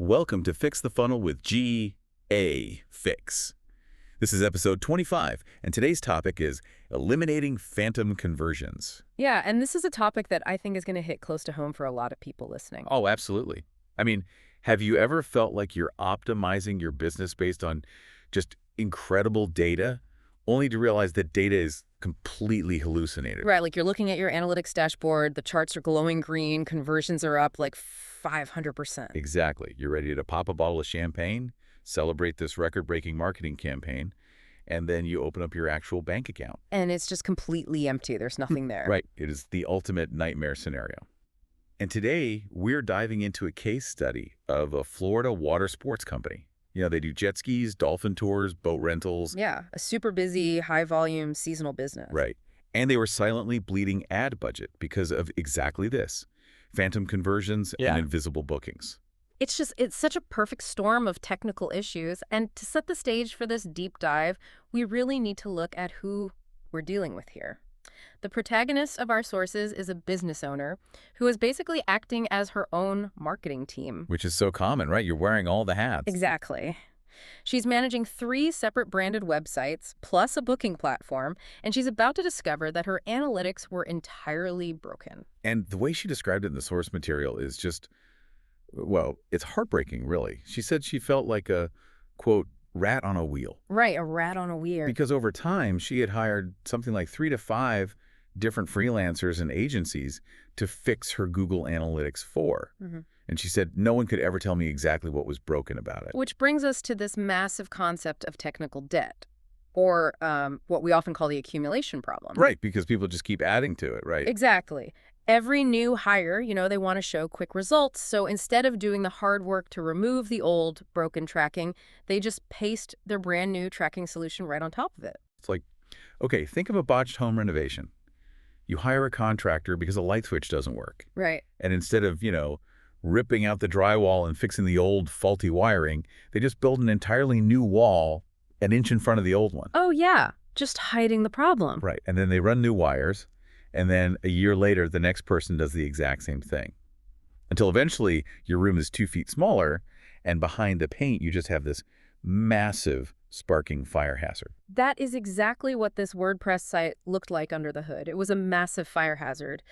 Welcome to Fix the Funnel with GA4. This is episode 25, and today's topic is eliminating phantom conversions. Yeah, and this is a topic that I think is going to hit close to home for a lot of people listening. Oh, absolutely. I mean, have you ever felt like you're optimizing your business based on just incredible data, only to realize that data is completely hallucinated? Right, like you're looking at your analytics dashboard, the charts are glowing green, conversions are up like 500%. Exactly. You're ready to pop a bottle of champagne, celebrate this record-breaking marketing campaign, and then you open up your actual bank account. And it's just completely empty. There's nothing there. Right. It is the ultimate nightmare scenario. And today, we're diving into a case study of a Florida water sports company. You know, they do jet skis, dolphin tours, boat rentals. Yeah, a super busy, high-volume, seasonal business. Right. And they were silently bleeding ad budget because of exactly this: phantom conversions and invisible bookings. It's such a perfect storm of technical issues. And to set the stage for this deep dive, we really need to look at who we're dealing with here. The protagonist of our sources is a business owner who is basically acting as her own marketing team. Which is so common, right? You're wearing all the hats. Exactly. She's managing 3 separate branded websites, plus a booking platform, and she's about to discover that her analytics were entirely broken. And the way she described it in the source material is just, well, it's heartbreaking, really. She said she felt like a, quote, rat on a wheel. Right, a rat on a wheel. Because over time, she had hired something like 3 to 5 different freelancers and agencies to fix her Google Analytics 4. And she said, no one could ever tell me exactly what was broken about it. Which brings us to this massive concept of technical debt, or what we often call the accumulation problem. Right, because people just keep adding to it, right? Exactly. Every new hire, they want to show quick results. So instead of doing the hard work to remove the old broken tracking, they just paste their brand new tracking solution right on top of it. It's like, okay, think of a botched home renovation. You hire a contractor because a light switch doesn't work. Right. And instead of, ripping out the drywall and fixing the old faulty wiring, they just build an entirely new wall an inch in front of the old one. Oh, yeah. Just hiding the problem. Right. And then they run new wires. And then a year later, the next person does the exact same thing. Until eventually, your room is 2 feet smaller, and behind the paint, you just have this massive sparking fire hazard. That is exactly what this WordPress site looked like under the hood. It was a massive fire hazard.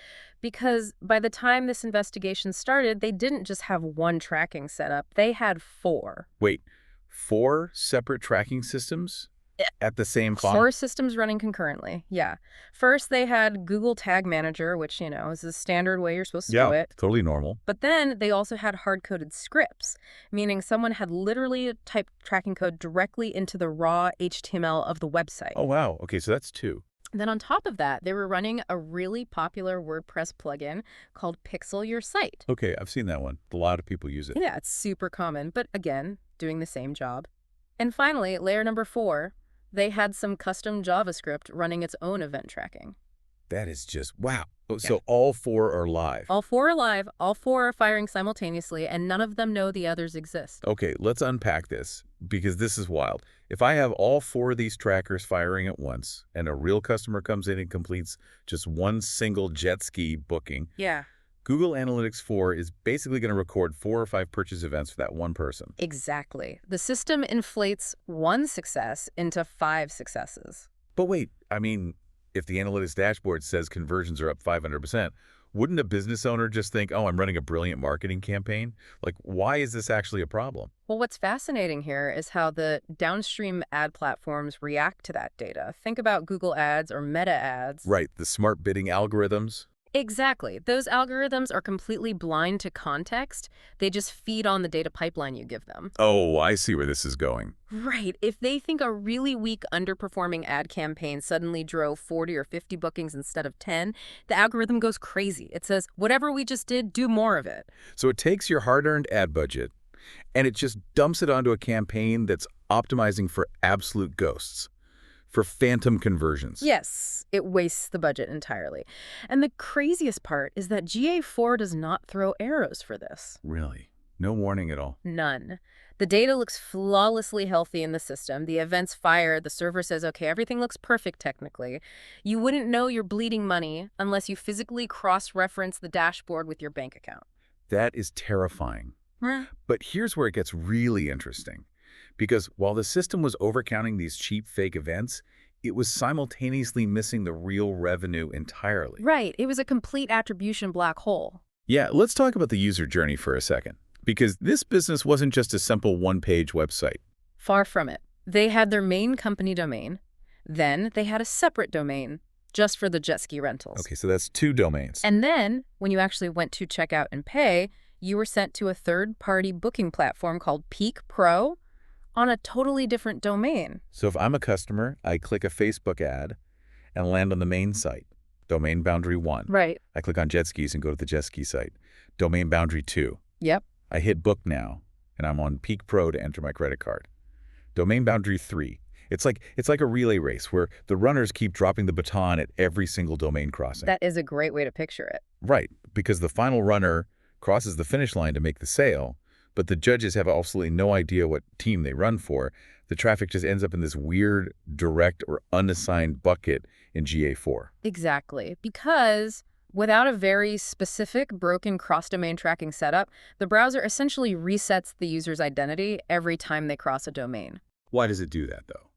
Because by the time this investigation started, they didn't just have one tracking setup. They had 4. Wait, 4 separate tracking systems? At the same font? 4 systems running concurrently, yeah. First, they had Google Tag Manager, which, is the standard way you're supposed to do it. Totally normal. But then they also had hard-coded scripts, meaning someone had literally typed tracking code directly into the raw HTML of the website. Oh, wow. Okay, so that's 2. Then on top of that, they were running a really popular WordPress plugin called Pixel Your Site. Okay, I've seen that one. A lot of people use it. Yeah, it's super common, but again, doing the same job. And finally, layer number 4, they had some custom JavaScript running its own event tracking. That is just, wow. So all 4 are live. All 4 are live, all 4 are firing simultaneously, and none of them know the others exist. Okay, let's unpack this, because this is wild. If I have all 4 of these trackers firing at once, and a real customer comes in and completes just one single jet ski booking, Yeah. Google Analytics 4 is basically going to record 4 or 5 purchase events for that one person. Exactly. The system inflates one success into 5 successes. But wait, I mean, if the analytics dashboard says conversions are up 500%, wouldn't a business owner just think, oh, I'm running a brilliant marketing campaign? Like, why is this actually a problem? Well, what's fascinating here is how the downstream ad platforms react to that data. Think about Google Ads or Meta Ads. Right, the smart bidding algorithms. Exactly. Those algorithms are completely blind to context. They just feed on the data pipeline you give them. Oh, I see where this is going. Right. If they think a really weak, underperforming ad campaign suddenly drove 40 or 50 bookings instead of 10, the algorithm goes crazy. It says, whatever we just did, do more of it. So it takes your hard-earned ad budget, and it just dumps it onto a campaign that's optimizing for absolute ghosts, for phantom conversions. Yes, it wastes the budget entirely. And the craziest part is that GA4 does not throw arrows for this. Really? No warning at all? None. The data looks flawlessly healthy in the system. The event's fired. The server says, okay, everything looks perfect technically. You wouldn't know you're bleeding money unless you physically cross-reference the dashboard with your bank account. That is terrifying. Huh. But here's where it gets really interesting. Because while the system was overcounting these cheap fake events, it was simultaneously missing the real revenue entirely. Right, it was a complete attribution black hole. Yeah, let's talk about the user journey for a second. Because this business wasn't just a simple one-page website. Far from it. They had their main company domain. Then they had a separate domain just for the jet ski rentals. Okay, so that's 2 domains. And then, when you actually went to check out and pay, you were sent to a third-party booking platform called Peak Pro on a totally different domain. So if I'm a customer, I click a Facebook ad and land on the main site, domain boundary 1. Right. I click on jet skis and go to the jet ski site, domain boundary 2. Yep. I hit book now, and I'm on Peak Pro to enter my credit card. Domain boundary 3. It's like a relay race where the runners keep dropping the baton at every single domain crossing. That is a great way to picture it. Right, because the final runner crosses the finish line to make the sale, but the judges have absolutely no idea what team they run for. The traffic just ends up in this weird, direct, or unassigned bucket in GA4. Exactly. Because without a very specific broken cross-domain tracking setup, the browser essentially resets the user's identity every time they cross a domain. Why does it do that, though?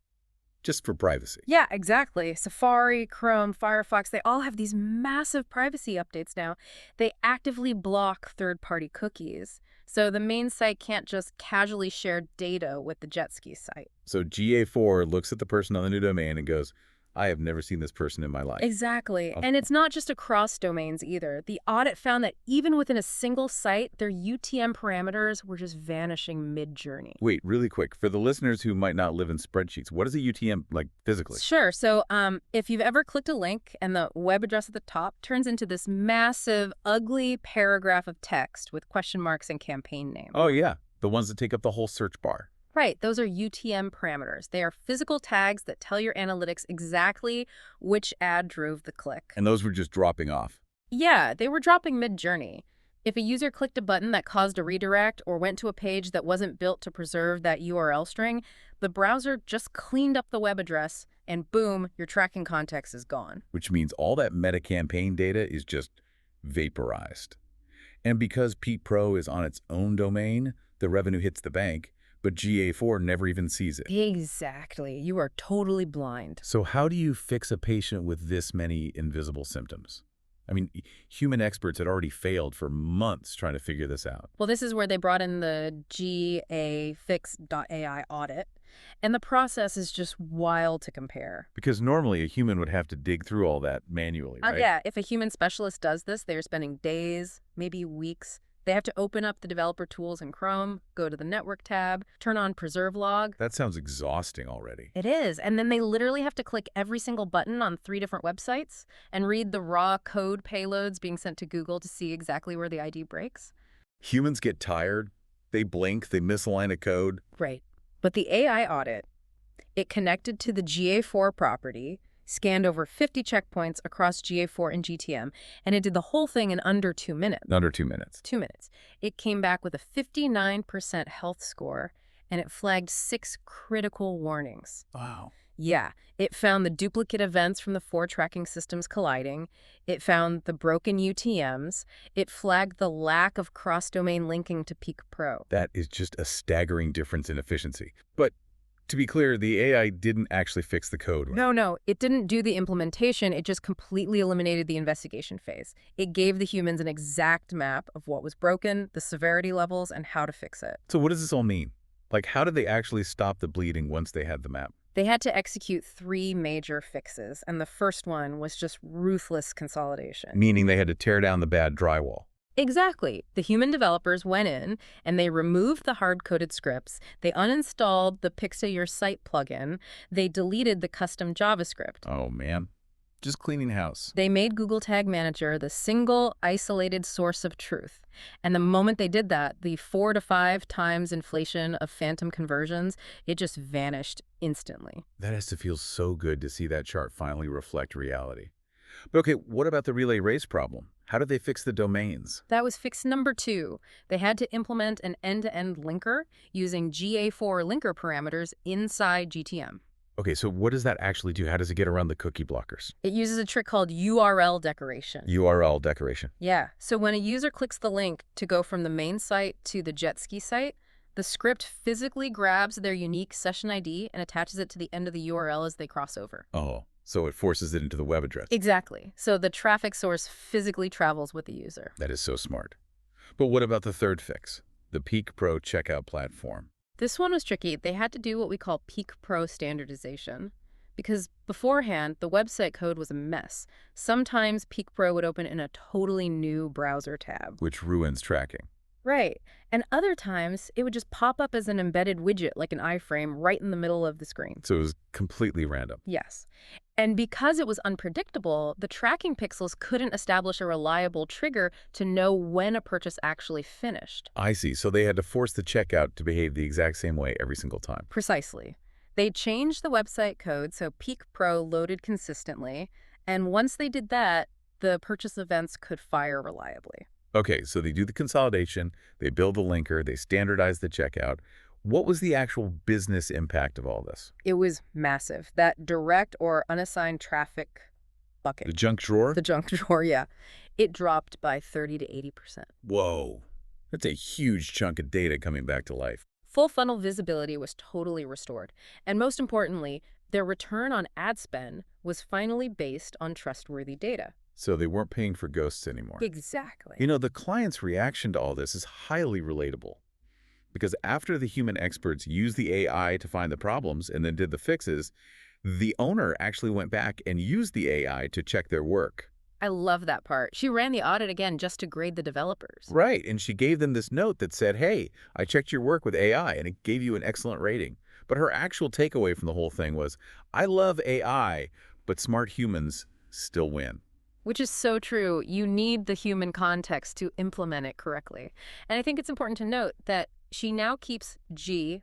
Just for privacy. Yeah, exactly. Safari, Chrome, Firefox, they all have these massive privacy updates now. They actively block third-party cookies. So the main site can't just casually share data with the jet ski site. So GA4 looks at the person on the new domain and goes, I have never seen this person in my life. Exactly. Oh. And it's not just across domains either. The audit found that even within a single site, their UTM parameters were just vanishing mid-journey. Wait, really quick, for the listeners who might not live in spreadsheets, what is a UTM like physically? Sure. So if you've ever clicked a link and the web address at the top turns into this massive, ugly paragraph of text with question marks and campaign name. Oh, yeah, the ones that take up the whole search bar. Right, those are UTM parameters. They are physical tags that tell your analytics exactly which ad drove the click. And those were just dropping off. Yeah, they were dropping mid-journey. If a user clicked a button that caused a redirect or went to a page that wasn't built to preserve that URL string, the browser just cleaned up the web address and boom, your tracking context is gone. Which means all that meta campaign data is just vaporized. And because Peak Pro is on its own domain, the revenue hits the bank, but GA4 never even sees it. Exactly. You are totally blind. So how do you fix a patient with this many invisible symptoms? I mean, human experts had already failed for months trying to figure this out. Well, this is where they brought in the GA4.ai audit, and the process is just wild to compare. Because normally a human would have to dig through all that manually, right? Yeah, if a human specialist does this, they're spending days, maybe weeks. They have to open up the developer tools in Chrome, go to the network tab, turn on preserve log. That sounds exhausting already. It is. And then they literally have to click every single button on 3 different websites and read the raw code payloads being sent to Google to see exactly where the ID breaks. Humans get tired, they blink, they miss a line of code. Right. But the AI audit, it connected to the GA4 property, scanned over 50 checkpoints across GA4 and GTM, and it did the whole thing in under 2 minutes. Under 2 minutes. 2 minutes. It came back with a 59% health score, and it flagged 6 critical warnings. Wow. Yeah, it found the duplicate events from the 4 tracking systems colliding. It found the broken UTMs. It flagged the lack of cross-domain linking to Peak Pro. That is just a staggering difference in efficiency. But to be clear, the AI didn't actually fix the code. Right? No, it didn't do the implementation. It just completely eliminated the investigation phase. It gave the humans an exact map of what was broken, the severity levels, and how to fix it. So what does this all mean? Like, how did they actually stop the bleeding once they had the map? They had to execute 3 major fixes, and the first one was just ruthless consolidation. Meaning they had to tear down the bad drywall. Exactly. The human developers went in and they removed the hard-coded scripts. They uninstalled the Pixel Your Site plugin. They deleted the custom JavaScript. Oh, man. Just cleaning house. They made Google Tag Manager the single isolated source of truth. And the moment they did that, the 4 to 5 times inflation of phantom conversions, it just vanished instantly. That has to feel so good to see that chart finally reflect reality. But okay, what about the relay race problem? How did they fix the domains? That was fix number 2. They had to implement an end-to-end linker using GA4 linker parameters inside GTM. Okay, so what does that actually do? How does it get around the cookie blockers? It uses a trick called URL decoration. URL decoration. Yeah, so when a user clicks the link to go from the main site to the jet ski site, the script physically grabs their unique session ID and attaches it to the end of the URL as they cross over. Oh, so it forces it into the web address. Exactly. So the traffic source physically travels with the user. That is so smart. But what about the third fix? The Peak Pro checkout platform. This one was tricky. They had to do what we call Peak Pro standardization. Because beforehand, the website code was a mess. Sometimes Peak Pro would open in a totally new browser tab. Which ruins tracking. Right. And other times, it would just pop up as an embedded widget like an iframe right in the middle of the screen. So it was completely random. Yes. And because it was unpredictable, the tracking pixels couldn't establish a reliable trigger to know when a purchase actually finished. I see. So they had to force the checkout to behave the exact same way every single time. Precisely. They changed the website code so Peak Pro loaded consistently, and once they did that, the purchase events could fire reliably. Okay, so they do the consolidation, they build the linker, they standardize the checkout. What was the actual business impact of all this? It was massive. That direct or unassigned traffic bucket. The junk drawer? The junk drawer, yeah. It dropped by 30 to 80%. Whoa. That's a huge chunk of data coming back to life. Full funnel visibility was totally restored. And most importantly, their return on ad spend was finally based on trustworthy data. So they weren't paying for ghosts anymore. Exactly. You know, the client's reaction to all this is highly relatable. Because after the human experts used the AI to find the problems and then did the fixes, the owner actually went back and used the AI to check their work. I love that part. She ran the audit again just to grade the developers. Right, and she gave them this note that said, hey, I checked your work with AI and it gave you an excellent rating. But her actual takeaway from the whole thing was, I love AI, but smart humans still win. Which is so true. You need the human context to implement it correctly. And I think it's important to note that she now keeps GA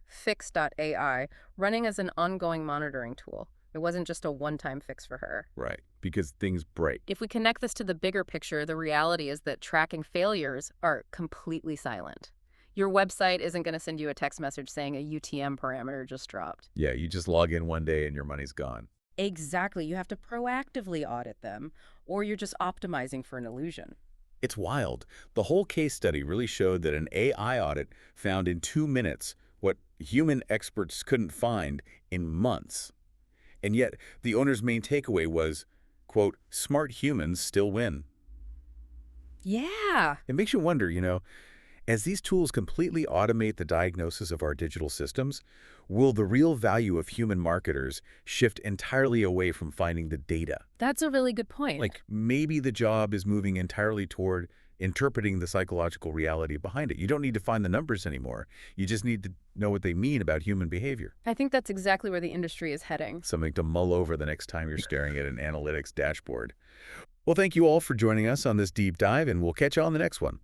fix.ai running as an ongoing monitoring tool. It wasn't just a one-time fix for her. Right, because things break. If we connect this to the bigger picture, the reality is that tracking failures are completely silent. Your website isn't going to send you a text message saying a UTM parameter just dropped. Yeah, you just log in one day and your money's gone. Exactly. You have to proactively audit them, or you're just optimizing for an illusion. It's wild. The whole case study really showed that an AI audit found in 2 minutes what human experts couldn't find in months. And yet, the owner's main takeaway was, quote, smart humans still win. Yeah. It makes you wonder, as these tools completely automate the diagnosis of our digital systems, will the real value of human marketers shift entirely away from finding the data? That's a really good point. Like, maybe the job is moving entirely toward interpreting the psychological reality behind it. You don't need to find the numbers anymore. You just need to know what they mean about human behavior. I think that's exactly where the industry is heading. Something to mull over the next time you're staring at an analytics dashboard. Well, thank you all for joining us on this deep dive, and we'll catch you on the next one.